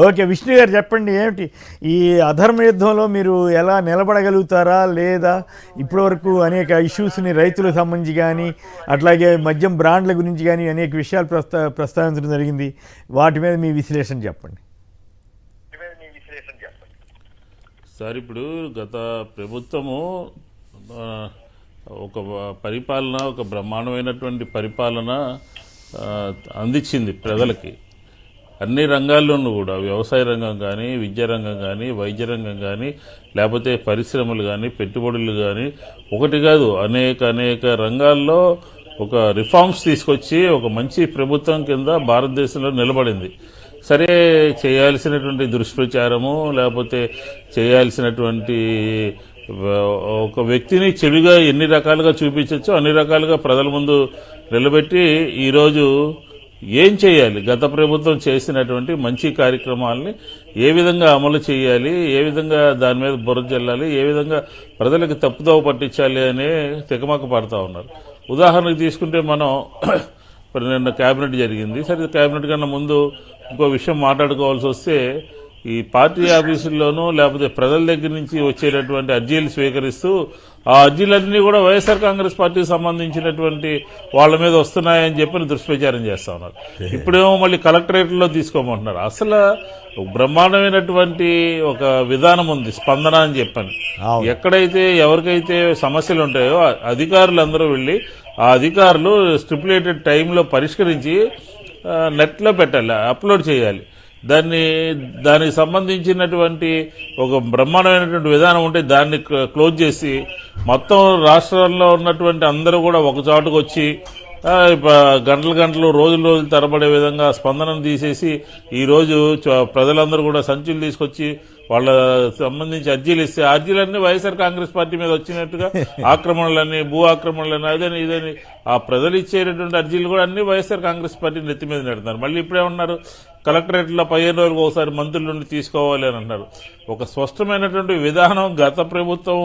Okay, Vishnu గారు చెప్పండి, ఏమిటి ఈ అధర్మ యుద్ధంలో మీరు ఎలా నిలబడగలుగుతారా లేదా? ఇప్పటివరకు అనేక ఇష్యూస్ని రైతులకు సంబంధించి కానీ, అట్లాగే మద్యం బ్రాండ్ల గురించి కానీ అనేక విషయాలు ప్రస్తావించడం జరిగింది. వాటి మీద మీ విశ్లేషణ చెప్పండి. సార్, ఇప్పుడు గత ప్రభుత్వము ఒక పరిపాలన, ఒక బ్రహ్మాండమైనటువంటి పరిపాలన అందించింది ప్రజలకి. అన్ని రంగాల్లోనూ కూడా, వ్యవసాయ రంగం కానీ, విద్యా రంగం కానీ, వైద్య రంగం కానీ, లేకపోతే పరిశ్రమలు కానీ, పెట్టుబడులు కానీ, ఒకటి కాదు అనేక రంగాల్లో ఒక రిఫార్మ్స్ తీసుకొచ్చి ఒక మంచి ప్రభుత్వం కింద భారతదేశంలో నిలబడింది. సరే, చేయాల్సినటువంటి దుష్ప్రచారము, లేకపోతే చేయాల్సినటువంటి ఒక వ్యక్తిని చెడుగా ఎన్ని రకాలుగా చూపించచ్చో అన్ని రకాలుగా ప్రజల ముందు నిలబెట్టి ఈరోజు ఏం చేయాలి, గత ప్రభుత్వం చేసినటువంటి మంచి కార్యక్రమాలని ఏ విధంగా అమలు చేయాలి, ఏ విధంగా దాని మీద బురద జల్లాలి, ఏ విధంగా ప్రజలకు తప్పుదోవ పట్టించాలి అనే తికమక పడతా ఉన్నారు. ఉదాహరణకు తీసుకుంటే మనం నిన్న క్యాబినెట్ జరిగింది. సరే, క్యాబినెట్ కన్నా ముందు ఇంకో విషయం మాట్లాడుకోవాల్సి వస్తే, ఈ పార్టీ ఆఫీసుల్లోనూ లేకపోతే ప్రజల దగ్గర నుంచి వచ్చేటటువంటి అర్జీలు స్వీకరిస్తూ ఆ అర్జీలన్నీ కూడా వైఎస్ఆర్ కాంగ్రెస్ పార్టీకి సంబంధించినటువంటి వాళ్ళ మీద వస్తున్నాయని చెప్పి దుష్ప్రచారం చేస్తా ఉన్నారు. ఇప్పుడేమో మళ్ళీ కలెక్టరేట్లో తీసుకోమంటున్నారు. అసలు బ్రహ్మాండమైనటువంటి ఒక విధానం ఉంది, స్పందన అని చెప్పని. ఎక్కడైతే ఎవరికైతే సమస్యలు ఉంటాయో అధికారులందరూ వెళ్ళి ఆ అధికారులు స్టిపులేటెడ్ టైంలో పరిష్కరించి నెట్లో పెట్టాలి, అప్లోడ్ చేయాలి. దానికి సంబంధించినటువంటి ఒక బ్రహ్మాండమైనటువంటి విధానం ఉంటే దాన్ని క్లోజ్ చేసి మొత్తం రాష్ట్రాల్లో ఉన్నటువంటి అందరూ కూడా ఒక చాటుకు వచ్చి గంటలు రోజులు తరబడే విధంగా స్పందనను తీసేసి ఈరోజు ప్రజలందరూ కూడా సంచులు తీసుకొచ్చి వాళ్ళ సంబంధించి అర్జీలు ఇస్తే అర్జీలన్నీ వైఎస్ఆర్ కాంగ్రెస్ పార్టీ మీద వచ్చినట్టుగా ఆక్రమణలన్నీ, భూ ఆక్రమణలని, అదని ఇదని ఆ ప్రజలు ఇచ్చేటటువంటి అర్జీలు కూడా అన్ని వైఎస్ఆర్ కాంగ్రెస్ పార్టీ నెత్తి మీద నెడుతున్నారు. మళ్ళీ ఇప్పుడే ఉన్నారు కలెక్టరేట్లో 15 రోజులకు ఒకసారి మంత్రుల నుండి తీసుకోవాలి అని అన్నారు. ఒక స్పష్టమైనటువంటి విధానం గత ప్రభుత్వం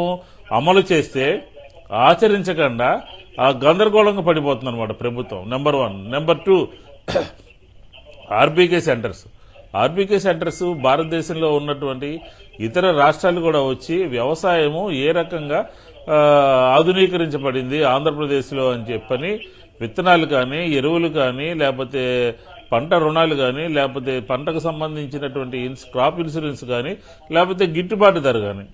అమలు చేస్తే ఆచరించకుండా ఆ గందరగోళంగా పడిపోతుంది అనమాట ప్రభుత్వం. నెంబర్ 1. నెంబర్ 2, ఆర్బీకే సెంటర్స్ భారతదేశంలో ఉన్నటువంటి ఇతర రాష్ట్రాలు కూడా వచ్చి వ్యవసాయము ఏ రకంగా ఆధునీకరించబడింది ఆంధ్రప్రదేశ్లో అని చెప్పని విత్తనాలు కానీ, ఎరువులు కానీ, లేకపోతే పంట రుణాలు కానీ, లేకపోతే పంటకు సంబంధించినటువంటి క్రాప్ ఇన్సూరెన్స్ కానీ, లేకపోతే గిట్టుబాటు ధర కానీ,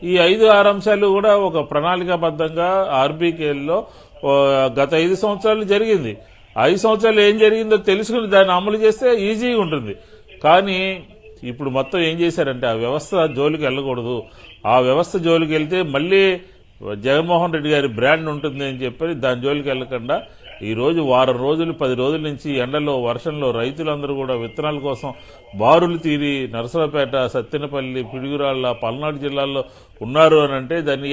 ఈ 5-6 అంశాలు కూడా ఒక ప్రణాళికాబద్ధంగా ఆర్బీకేల్లో గత 5 సంవత్సరాలు జరిగింది. 5 సంవత్సరాలు ఏం జరిగిందో తెలుసుకుని దాన్ని అమలు చేస్తే ఈజీగా ఉంటుంది. కానీ ఇప్పుడు మొత్తం ఏం చేశారంటే ఆ వ్యవస్థ జోలికి వెళ్ళకూడదు. ఆ వ్యవస్థ జోలికి వెళ్తే మళ్ళీ జగన్మోహన్ రెడ్డి గారి బ్రాండ్ ఉంటుంది అని చెప్పి దాని జోలికి వెళ్ళకుండా ఈరోజు వారం రోజులు 10 రోజుల నుంచి ఎండలో వర్షంలో రైతులందరూ కూడా విత్తనాల కోసం బారులు తీరి నరసరావుపేట, సత్తెనపల్లి, పిడుగురాళ్ల, పల్నాడు జిల్లాల్లో ఉన్నారు అని అంటే దాన్ని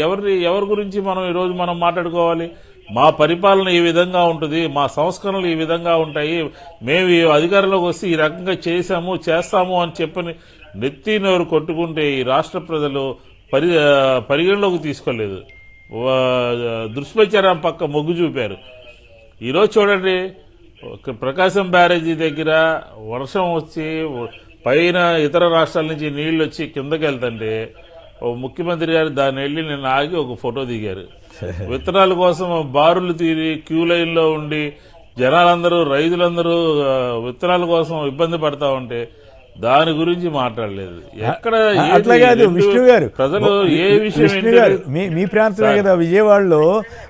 ఎవరి గురించి ఈరోజు మనం మాట్లాడుకోవాలి? మా పరిపాలన ఈ విధంగా ఉంటుంది, మా సంస్కరణలు ఈ విధంగా ఉంటాయి, మేము ఈ అధికారంలోకి వస్తే ఈ రకంగా చేస్తాము అని చెప్పని నెత్తి నోరు కొట్టుకుంటే ఈ రాష్ట్ర ప్రజలు పరిగణలోకి తీసుకోలేదు. దుష్ప్రచారం పక్క మొగ్గు చూపారు. ఈరోజు చూడండి, ప్రకాశం బ్యారేజీ దగ్గర వర్షం వచ్చి పైన ఇతర రాష్ట్రాల నుంచి నీళ్లు వచ్చి కిందకి వెళ్తుంటే ముఖ్యమంత్రి గారు దాన్ని వెళ్ళి నిన్న ఆగి ఒక ఫోటో దిగారు. విత్తనాల కోసం బారులు తీరి క్యూ లైన్లో ఉండి జనాలందరూ, రైతులందరూ విత్తనాల కోసం ఇబ్బంది పడతా ఉంటే దాని గురించి మాట్లాడలేదు. ఎక్కడ విష్ణు గారు ప్రజలు ఏ విషయం మీ ప్రాంతమే కదా విజయవాడలో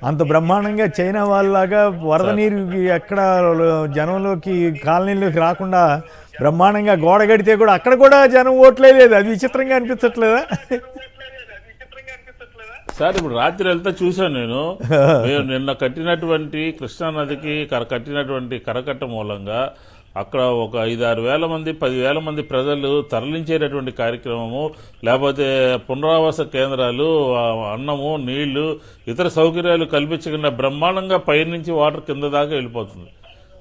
అంత బ్రహ్మాండంగా చైనా వాళ్ళలాగా వరద నీరు ఎక్కడ జనంలోకి కాలనీలోకి రాకుండా బ్రహ్మాండంగా గోడ కడితే కూడా అక్కడ కూడా జనం ఓట్లేదు. అది విచిత్రంగా అనిపించట్లేదా సార్? ఇప్పుడు రాత్రి వెళ్తా చూశాను నేను. నిన్న కట్టినటువంటి కృష్ణానదికి కట్టినటువంటి కరకట్ట మూలంగా అక్కడ ఒక 5-6 వేల మంది 10,000 మంది ప్రజలు తరలించేటటువంటి కార్యక్రమము, లేకపోతే పునరావాస కేంద్రాలు, అన్నము, నీళ్లు, ఇతర సౌకర్యాలు కల్పించకుండా బ్రహ్మాండంగా పైనుంచి వాటర్ కింద దాకా వెళ్ళిపోతుంది.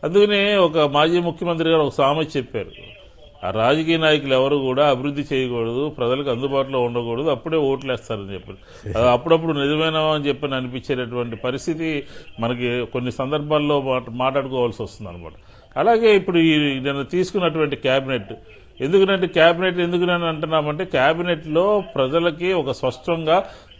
అందుకని ఒక మాజీ ముఖ్యమంత్రి గారు ఒక సామెత చెప్పారు, ఆ రాజకీయ నాయకులు ఎవరు కూడా అభివృద్ధి చేయకూడదు, ప్రజలకు అందుబాటులో ఉండకూడదు, అప్పుడే ఓట్లు వేస్తారని చెప్పారు. అది అప్పుడప్పుడు నిజమేనా అని చెప్పని అనిపించేటటువంటి పరిస్థితి మనకి కొన్ని సందర్భాల్లో మాట్లాడుకోవాల్సి వస్తుంది అనమాట. అలాగే ఇప్పుడు నిన్న తీసుకున్నటువంటి క్యాబినెట్ ఎందుకంటే క్యాబినెట్ ఎందుకునని అంటున్నామంటే క్యాబినెట్లో ప్రజలకి ఒక స్పష్టంగా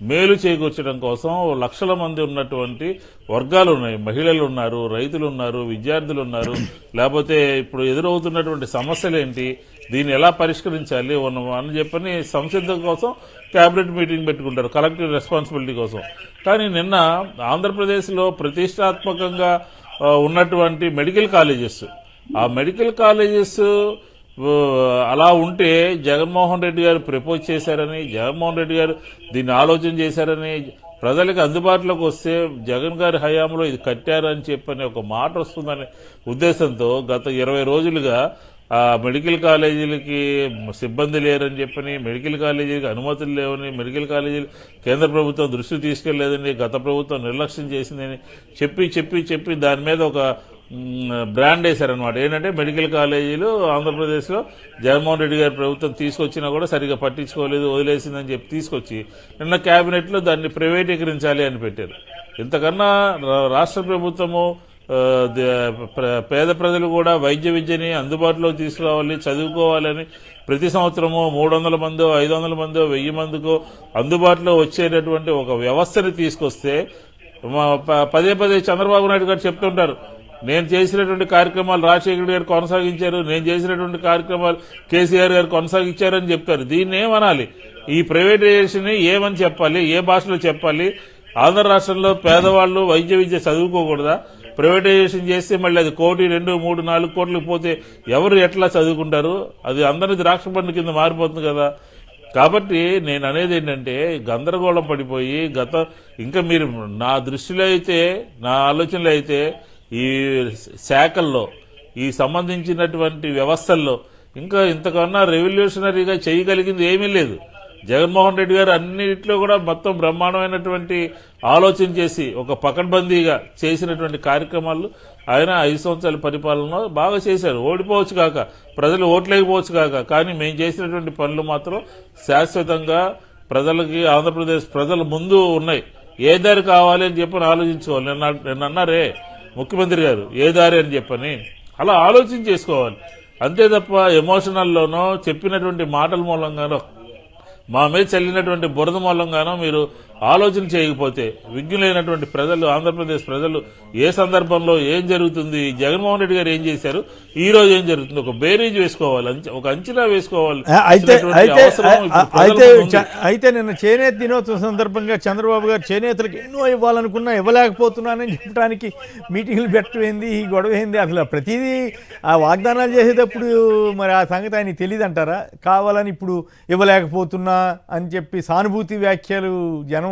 మేలు చేకూర్చడం కోసం లక్షల మంది ఉన్నటువంటి వర్గాలు ఉన్నాయి. మహిళలు ఉన్నారు, రైతులు ఉన్నారు, విద్యార్థులు ఉన్నారు. లేకపోతే ఇప్పుడు ఎదురవుతున్నటువంటి సమస్యలు ఏంటి, దీన్ని ఎలా పరిష్కరించాలి అని చెప్పని సంసిద్ధం కోసం క్యాబినెట్ మీటింగ్ పెట్టుకుంటారు కలెక్టివ్ రెస్పాన్సిబిలిటీ కోసం. కానీ నిన్న ఆంధ్రప్రదేశ్లో ప్రతిష్టాత్మకంగా ఉన్నటువంటి మెడికల్ కాలేజెస్, ఆ మెడికల్ కాలేజెస్ అలా ఉంటే జగన్మోహన్ రెడ్డి గారు ప్రపోజ్ చేశారని, జగన్మోహన్ రెడ్డి గారు దీన్ని ఆలోచన చేశారని, ప్రజలకు అందుబాటులోకి వస్తే జగన్ గారి హయాంలో ఇది కట్టారని చెప్పని ఒక మాట వస్తుందనే ఉద్దేశంతో గత 20 రోజులుగా ఆ మెడికల్ కాలేజీలకి సిబ్బంది లేరని చెప్పని, మెడికల్ కాలేజీలకు అనుమతులు లేవని, మెడికల్ కాలేజీలు కేంద్ర ప్రభుత్వం దృష్టి తీసుకెళ్లేదని, గత ప్రభుత్వం నిర్లక్ష్యం చేసిందని చెప్పి దాని మీద ఒక బ్రాండ్ వేశారనమాట. ఏంటంటే మెడికల్ కాలేజీలు ఆంధ్రప్రదేశ్లో జగన్మోహన్ రెడ్డి గారి ప్రభుత్వం తీసుకొచ్చినా కూడా సరిగా పట్టించుకోలేదు, వదిలేసిందని చెప్పి తీసుకొచ్చి నిన్న క్యాబినెట్లో దాన్ని ప్రైవేటీకరించాలి అని పెట్టారు. ఇంతకన్నా రాష్ట్ర ప్రభుత్వము పేద ప్రజలు కూడా వైద్య విద్యని అందుబాటులో తీసుకురావాలి, చదువుకోవాలని ప్రతి సంవత్సరము 300 మందో 500 మందో 1000 మందికో అందుబాటులో వచ్చేటటువంటి ఒక వ్యవస్థని తీసుకొస్తే పదే చంద్రబాబు నాయుడు గారు చెప్తుంటారు, నేను చేసినటువంటి కార్యక్రమాలు రాజశేఖర గారు కొనసాగించారు, నేను చేసినటువంటి కార్యక్రమాలు కేసీఆర్ గారు కొనసాగించారని చెప్తారు. దీన్ని ఏమనాలి? ఈ ప్రైవేటైజేషన్ ఏమని చెప్పాలి? ఏ భాషలో చెప్పాలి? ఆంధ్ర రాష్ట్రంలో పేదవాళ్లు వైద్య విద్య చదువుకోకూడదా? ప్రైవేటైజేషన్ చేస్తే మళ్ళీ అది 1, 2, 3, 4 కోట్లకు పోతే ఎవరు ఎట్లా చదువుకుంటారు? అది అందరి ద్రాక్ష పండు కింద మారిపోతుంది కదా. కాబట్టి నేను అనేది ఏంటంటే గందరగోళం పడిపోయి ఇంకా మీరు నా దృష్టిలో అయితే, నా ఆలోచనలో అయితే ఈ శాఖల్లో, ఈ సంబంధించినటువంటి వ్యవస్థల్లో ఇంకా ఇంతకన్నా రెవల్యూషనరీగా చేయగలిగింది ఏమీ లేదు. జగన్మోహన్ రెడ్డి గారు అన్నింటిలో కూడా మొత్తం బ్రహ్మాండమైనటువంటి ఆలోచన చేసి ఒక పకడ్బందీగా చేసినటువంటి కార్యక్రమాలు ఆయన 5 సంవత్సరాల పరిపాలనలో బాగా చేశారు. ఓడిపోవచ్చు కాక, ప్రజలు ఓట్లేకపోవచ్చు కాక, కానీ మేము చేసినటువంటి పనులు మాత్రం శాశ్వతంగా ప్రజలకి, ఆంధ్రప్రదేశ్ ప్రజల ముందు ఉన్నాయి. ఏ దారి కావాలి అని చెప్పని ఆలోచించుకోవాలి. నిన్న అన్నారే ముఖ్యమంత్రి గారు ఏ దారి అని చెప్పని, అలా ఆలోచన చేసుకోవాలి. అంతే తప్ప ఎమోషనల్లోనో చెప్పినటువంటి మాటల మూలంగానో మా మీద చల్లినటువంటి బురద మూలంగానో మీరు ఆలోచన చేయకపోతే విజ్ఞులైనటువంటి ప్రజలు, ఆంధ్రప్రదేశ్ ప్రజలు ఏ సందర్భంలో ఏం జరుగుతుంది, జగన్మోహన్ రెడ్డి గారు ఏం చేశారు, ఈ రోజు ఏం జరుగుతుంది, ఒక బేరీజ్ వేసుకోవాలి, ఒక అంచనా వేసుకోవాలి. అయితే నిన్న చేనేత దినోత్సవం సందర్భంగా చంద్రబాబు గారు చేనేతలకు ఎన్నో ఇవ్వాలనుకున్నా ఇవ్వలేకపోతున్నానని చెప్పడానికి మీటింగ్లు పెట్టమైంది, ఈ గొడవ అయింది. అసలు ప్రతిదీ ఆ వాగ్దానాలు చేసేటప్పుడు మరి ఆ సంగతి ఆయనకి తెలియదు అంటారా? కావాలని ఇప్పుడు ఇవ్వలేకపోతున్నా అని చెప్పి సానుభూతి వ్యాఖ్యలు జనం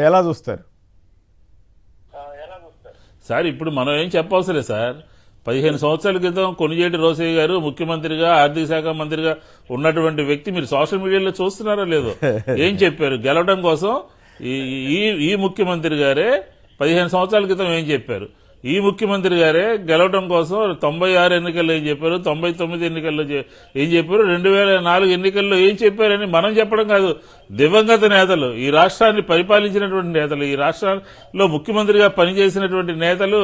ఎలా చూస్తారు సార్? ఇప్పుడు మనం ఏం చెప్పవసరం లేదు సార్. 15 సంవత్సరాల క్రితం కొణిజేటి రోసయ్య గారు ముఖ్యమంత్రిగా, ఆర్థిక శాఖ మంత్రిగా ఉన్నటువంటి వ్యక్తి మీరు సోషల్ మీడియాలో చూస్తున్నారో లేదో, ఏం చెప్పారు గెలవడం కోసం? ఈ ముఖ్యమంత్రి గారే 15 సంవత్సరాల క్రితం ఏం చెప్పారు? ఈ ముఖ్యమంత్రి గారే గెలవడం కోసం 96 ఎన్నికల్లో ఏం చెప్పారు, 99 ఎన్నికల్లో ఏం చెప్పారు, 2004 ఎన్నికల్లో ఏం చెప్పారని మనం చెప్పడం కాదు. దివంగత నేతలు, ఈ రాష్ట్రాన్ని పరిపాలించినటువంటి నేతలు, ఈ రాష్ట్రంలో ముఖ్యమంత్రిగా పనిచేసినటువంటి నేతలు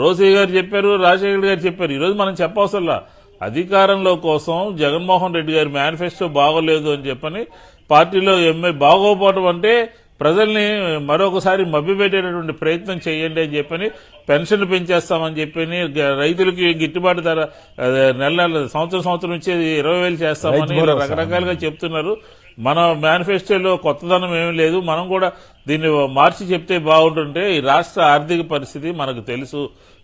రోసయ్య గారు చెప్పారు, రాజశేఖర గారు చెప్పారు. ఈరోజు మనం చెప్పవసరంలా. అధికారంలో కోసం జగన్మోహన్ రెడ్డి గారి మేనిఫెస్టో బాగోలేదు అని చెప్పని పార్టీలో బాగోపోవడం అంటే ప్రజల్ని మరొకసారి మభ్యపెట్టేటటువంటి ప్రయత్నం చేయండి అని చెప్పని, పెన్షన్లు పెంచేస్తామని చెప్పని, రైతులకి గిట్టుబాటు ధర సంవత్సరం ఇచ్చేది 20,000 చేస్తామని రకరకాలుగా చెప్తున్నారు. మన మేనిఫెస్టోలో కొత్తదనం ఏమీ లేదు. మనం కూడా దీన్ని మార్చి చెప్తే బాగుంటుంటే, ఈ రాష్ట్ర ఆర్థిక పరిస్థితి మనకు తెలుసు,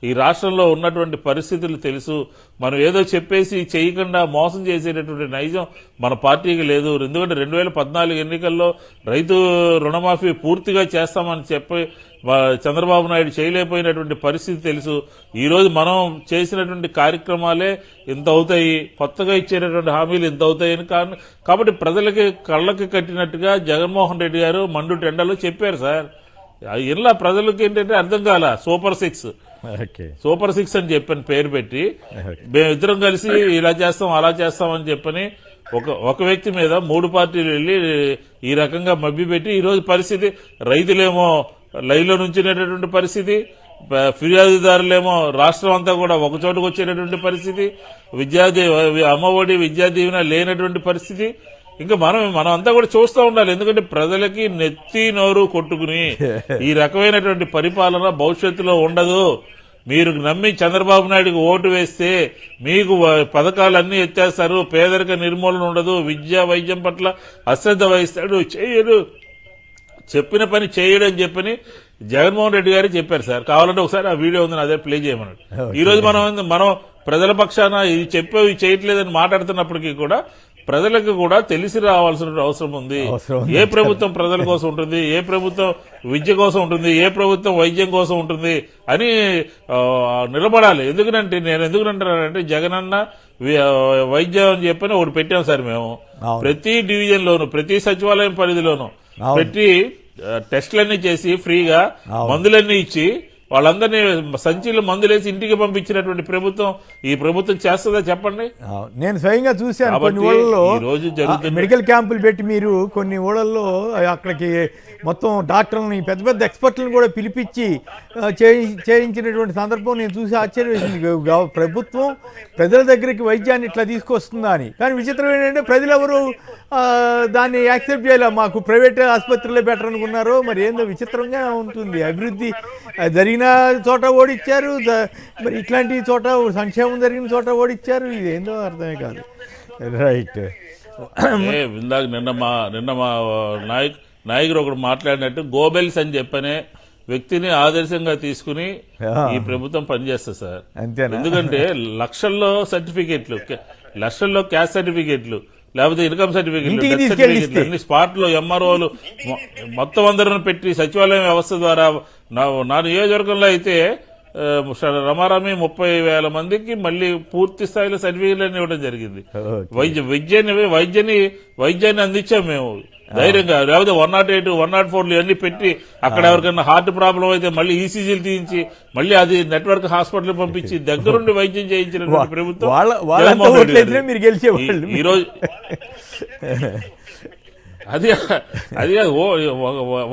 ఈ రాష్ట్రంలో ఉన్నటువంటి పరిస్థితులు తెలుసు. మనం ఏదో చెప్పేసి చేయకుండా మోసం చేసేటటువంటి నైజం మన పార్టీకి లేదు. ఎందుకంటే 2014 ఎన్నికల్లో రైతు రుణమాఫీ పూర్తిగా చేస్తామని చెప్పి చంద్రబాబు నాయుడు చేయలేకపోయినటువంటి పరిస్థితి తెలుసు. ఈ రోజు మనం చేసినటువంటి కార్యక్రమాలే ఇంత అవుతాయి, కొత్తగా ఇచ్చేటటువంటి హామీలు ఇంత అవుతాయని కాబట్టి ప్రజలకి కళ్ళకి కట్టినట్టుగా జగన్మోహన్ రెడ్డి గారు మండు టెండలో చెప్పారు సార్. ఇలా ప్రజలకి ఏంటంటే అర్థం కాల. సూపర్ 6 అని చెప్పని పేరు పెట్టి మేమిద్దరం కలిసి ఇలా చేస్తాం అలా చేస్తాం అని చెప్పని ఒక వ్యక్తి మీద 3 పార్టీలు వెళ్లి ఈ రకంగా మభ్యపెట్టి ఈరోజు పరిస్థితి రైతులేమో లైన్లో నుంచినటువంటి పరిస్థితి, ఫిర్యాదుదారులేమో రాష్ట్రం అంతా కూడా ఒక చోటుకు వచ్చేటటువంటి పరిస్థితి, అమ్మఒడి విద్యా దీవెన లేనటువంటి పరిస్థితి. ఇంకా మనం అంతా కూడా చూస్తూ ఉండాలి. ఎందుకంటే ప్రజలకి నెత్తి నోరు కొట్టుకుని ఈ రకమైనటువంటి పరిపాలన భవిష్యత్తులో ఉండదు. మీరు నమ్మి చంద్రబాబు నాయుడుకి ఓటు వేస్తే మీకు పథకాలన్నీ ఎత్తేస్తారు, పేదరిక నిర్మూలన ఉండదు, విద్యా వైద్యం పట్ల అశ్రద్ధ వహిస్తాడు, చేయడు, చెప్పిన పని చేయడు అని చెప్పని జగన్మోహన్ రెడ్డి గారు చెప్పారు సార్. కావాలంటే ఒకసారి ఆ వీడియో ఉంది, అదే ప్లే చేయమన్నాడు. ఈ రోజు మనం ప్రజల పక్షాన ఇది చెప్పేవి చేయట్లేదని మాట్లాడుతున్నప్పటికీ కూడా ప్రజలకు కూడా తెలిసి రావాల్సిన అవసరం ఉంది. ఏ ప్రభుత్వం ప్రజల కోసం ఉంటుంది, ఏ ప్రభుత్వం విద్య కోసం ఉంటుంది, ఏ ప్రభుత్వం వైద్యం కోసం ఉంటుంది అని నిలబడాలి. ఎందుకంటే జగనన్న వైద్యం అని చెప్పని ఒకటి పెట్టాం సార్ మేము. ప్రతి డివిజన్ లోను, ప్రతి సచివాలయం పరిధిలోను పెట్టి టెస్టులన్నీ చేసి ఫ్రీగా మందులన్నీ ఇచ్చి వాళ్ళందరినీ సంచిలో మందులేసి ఇంటికి పంపించినటువంటి ప్రభుత్వం ఈ ప్రభుత్వం చేస్తుందా చెప్పండి? నేను స్వయంగా చూశాను. కొన్ని ఊళ్ళలో మెడికల్ క్యాంపులు పెట్టి మీరు కొన్ని ఊళ్ళల్లో అక్కడికి మొత్తం డాక్టర్లని పెద్ద పెద్ద ఎక్స్పర్ట్లను కూడా పిలిపించి చేయించినటువంటి సందర్భం నేను చూసి ఆశ్చర్యవేసింది. ప్రభుత్వం ప్రజల దగ్గరికి వైద్యాన్ని ఇట్లా తీసుకొస్తుందా అని. కానీ విచిత్రం ఏంటంటే ప్రజలు ఎవరు దాన్ని యాక్సెప్ట్ చేయాలి. మాకు ప్రైవేట్ ఆసుపత్రులే బెటర్ అనుకున్నారో మరి ఏందో విచిత్రంగా ఉంటుంది. అభివృద్ధి జరిగిన చోట ఓడిచ్చారు, మరి ఇట్లాంటి చోట సంక్షేమం జరిగిన చోట ఓడిచ్చారు. ఇది ఏందో అర్థమే కాదు. రైట్. ఇందాక నిన్న మా నాయకుడు ఒకడు మాట్లాడినట్టు గోబెల్స్ అని చెప్పనే వ్యక్తిని ఆదర్శంగా తీసుకుని ఈ ప్రభుత్వం పనిచేస్తుంది సార్. ఎందుకంటే లక్షల్లో సర్టిఫికేట్లు, లక్షల్లో క్యాస్ట్ సర్టిఫికేట్లు, లేకపోతే ఇన్కమ్ సర్టిఫికేట్ అన్ని స్పాట్ లో ఎంఆర్ఓలు మొత్తం అందరిని పెట్టి సచివాలయం వ్యవస్థ ద్వారా నా నియోజకవర్గంలో అయితే రమారమి 30,000 మందికి మళ్ళీ పూర్తి స్థాయిలో సర్టిఫికేట్లన్నీ ఇవ్వడం జరిగింది. వైద్యాన్ని అందించాం మేము ధైర్యంగా. లేకపోతే 108, 104 ఇవన్నీ పెట్టి అక్కడ ఎవరికైనా హార్ట్ ప్రాబ్లం అయితే మళ్ళీ ఈసీజీలు తీయించి మళ్ళీ అది నెట్వర్క్ హాస్పిటల్ పంపించి దగ్గరుండి వైద్యం చేయించినటువంటి ప్రభుత్వం ఈరోజు. అది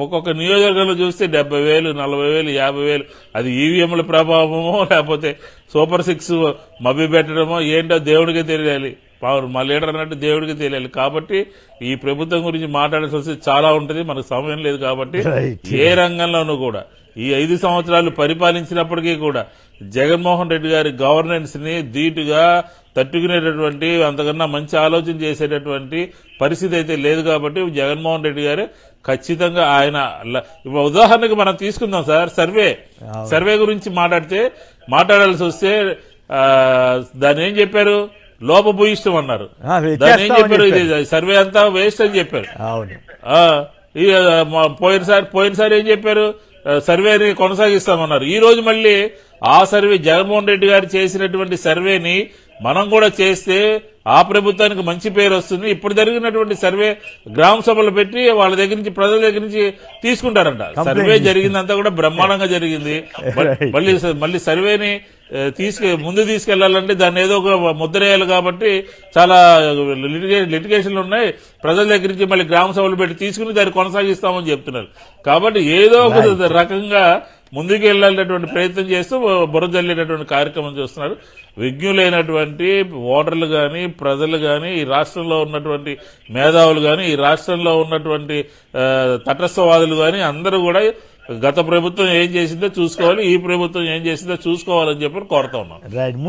ఒక్కొక్క నియోజకవర్గంలో చూస్తే 70,000, 40,000, 50,000 అది ఈవీఎంల ప్రభావమో లేకపోతే సూపర్ 6 మభ్య పెట్టడమో ఏంటో దేవుడికే తెలియాలి. మా లీడర్ అన్నట్టు దేవుడికి తెలియాలి. కాబట్టి ఈ ప్రభుత్వం గురించి మాట్లాడాల్సి వస్తే చాలా ఉంటుంది, మనకు సమయం లేదు. కాబట్టి ఏ రంగంలోనూ కూడా ఈ 5 సంవత్సరాలు పరిపాలించినప్పటికీ కూడా జగన్మోహన్ రెడ్డి గారి గవర్నెన్స్ ని ధీటుగా తట్టుకునేటటువంటి అంతకన్నా మంచి ఆలోచన చేసేటటువంటి పరిస్థితి అయితే లేదు. కాబట్టి జగన్మోహన్ రెడ్డి గారు ఖచ్చితంగా ఆయన ఉదాహరణకు మనం తీసుకుందాం సార్. సర్వే గురించి మాట్లాడాల్సి వస్తే దాన్ని ఏం చెప్పారు, లోపభూయిష్టం అన్నారు. దాన్ని ఏం చెప్పారు, ఇది సర్వే అంతా వేస్ట్ అని చెప్పారు. పోయినసారి ఏం చెప్పారు, సర్వేని కొనసాగిస్తామన్నారు. ఈ రోజు మళ్ళీ ఆ సర్వే జగన్మోహన్ రెడ్డి గారు చేసినటువంటి సర్వేని మనం కూడా చేస్తే ఆ ప్రభుత్వానికి మంచి పేరు వస్తుంది. ఇప్పుడు జరిగినటువంటి సర్వే గ్రామ సభలు పెట్టి వాళ్ళ దగ్గర నుంచి ప్రజల దగ్గర నుంచి తీసుకుంటారంట. సర్వే జరిగిందంతా కూడా బ్రహ్మాండంగా జరిగింది. మళ్ళీ సర్వేని ముందు తీసుకెళ్లాలంటే దాన్ని ఏదో ఒక ముద్రేయాలి. కాబట్టి చాలా లిటిగేషన్లు ఉన్నాయి. ప్రజల దగ్గర నుంచి మళ్ళీ గ్రామ సభలు పెట్టి తీసుకుని దాన్ని కొనసాగిస్తామని చెప్తున్నారు. కాబట్టి ఏదో ఒక రకంగా ముందుకు వెళ్లాలనేటువంటి ప్రయత్నం చేస్తూ బురదల్లేటటువంటి కార్యక్రమం చేస్తున్నారు. విజ్ఞులైనటువంటి ఓటర్లు గాని, ప్రజలు గాని, ఈ రాష్ట్రంలో ఉన్నటువంటి మేధావులు గాని, ఈ రాష్ట్రంలో ఉన్నటువంటి తటస్థవాదులు గాని అందరూ కూడా గత ప్రభుత్వం ఏం చేసిందో చూసుకోవాలి, ఈ ప్రభుత్వం ఏం చేసిందో చూసుకోవాలని చెప్పి కోరుతా ఉన్నాం.